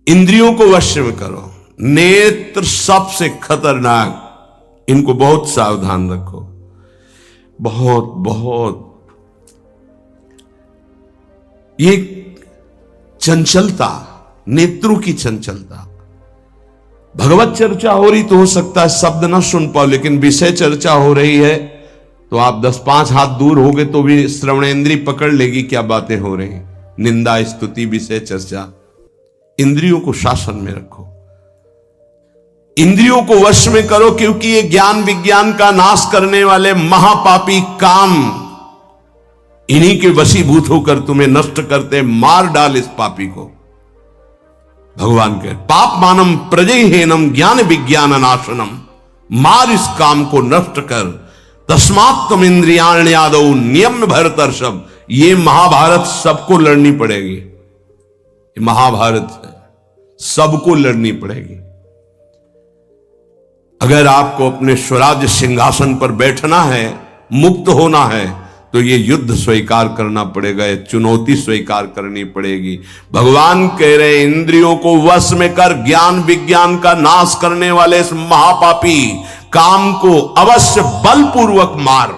इंद्रियों को वश में करो। नेत्र सबसे खतरनाक, इनको बहुत सावधान रखो। बहुत बहुत ये चंचलता, नेत्रों की चंचलता। भगवत चर्चा हो रही तो हो सकता है शब्द ना सुन पाओ, लेकिन विषय चर्चा हो रही है तो आप 10-5 हाथ दूर हो गए तो भी श्रवणेंद्री पकड़ लेगी क्या बातें हो रही। निंदा, स्तुति, विषय चर्चा। इंद्रियों को शासन में रखो, इंद्रियों को वश में करो, क्योंकि ये ज्ञान विज्ञान का नाश करने वाले महापापी काम इन्हीं के वशीभूत होकर तुम्हें नष्ट करते। मार डाल इस पापी को। भगवान कहे पाप मानम प्रजहेनम ज्ञान विज्ञान नाशनम, मार इस काम को नष्ट कर। तस्मात् तुम इंद्रियाण्यादौ नियम भरतर्षभ। ये महाभारत सबको लड़नी पड़ेगी, ये महाभारत है, सबको लड़नी पड़ेगी। अगर आपको अपने स्वराज्य सिंहासन पर बैठना है, मुक्त होना है, तो ये युद्ध स्वीकार करना पड़ेगा, ये चुनौती स्वीकार करनी पड़ेगी। भगवान कह रहे इंद्रियों को वश में कर, ज्ञान विज्ञान का नाश करने वाले इस महापापी काम को अवश्य बलपूर्वक मार।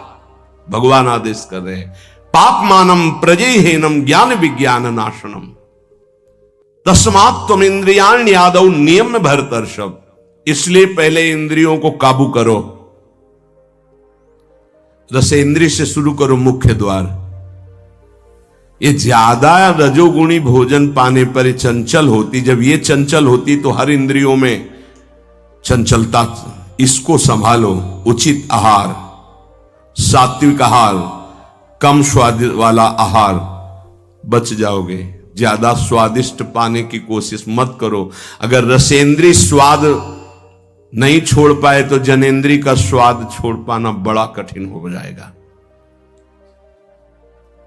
भगवान आदेश कर रहे हैं पाप मानम प्रजहेनम ज्ञान विज्ञान नाशनम, तस्मात् तुम इंद्रियाण्यादौ नियम भरतर्षभ। इसलिए पहले इंद्रियों को काबू करो। रसेंद्रिय से शुरू करो, मुख्य द्वार। ये ज्यादा रजोगुणी भोजन पाने पर चंचल होती। जब ये चंचल होती तो हर इंद्रियों में चंचलता। इसको संभालो। उचित आहार, सात्विक आहार, कम स्वाद वाला आहार, बच जाओगे। ज्यादा स्वादिष्ट पाने की कोशिश मत करो। अगर रसेंद्रिय स्वाद नहीं छोड़ पाए तो जनेंद्री का स्वाद छोड़ पाना बड़ा कठिन हो जाएगा।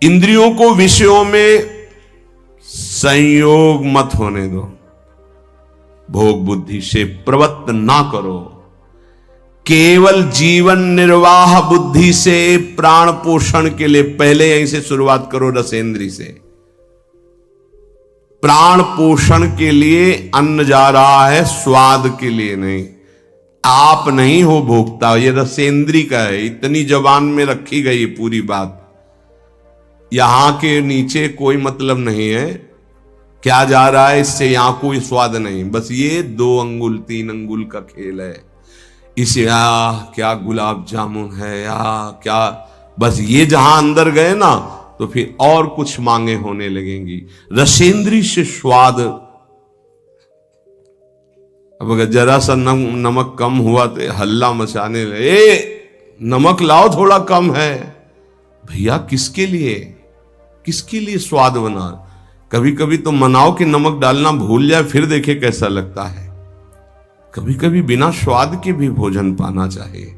इंद्रियों को विषयों में संयोग मत होने दो। भोग बुद्धि से प्रवृत्त ना करो। केवल जीवन निर्वाह बुद्धि से प्राण पोषण के लिए पहले यहीं से शुरुआत करो, रसेंद्री से। प्राण पोषण के लिए अन्न जा रहा है, स्वाद के लिए नहीं। आप नहीं हो भोक्ता, ये रसेंद्री का है। इतनी जबान में रखी गई पूरी बात। यहां के नीचे कोई मतलब नहीं है क्या जा रहा है, इससे यहां कोई स्वाद नहीं। बस ये 2 अंगुल 3 अंगुल का खेल है। इसे क्या गुलाब जामुन है या क्या, बस ये जहां अंदर गए ना तो फिर और कुछ मांगे होने लगेंगी। रसेंद्री से स्वाद। अब अगर जरा सा नमक कम हुआ तो हल्ला मचाने लगे, नमक लाओ थोड़ा कम है। भैया किसके लिए, किसके लिए स्वाद बना। कभी कभी तो मनाओ कि नमक डालना भूल जाए, फिर देखे कैसा लगता है। कभी कभी बिना स्वाद के भी भोजन पाना चाहिए।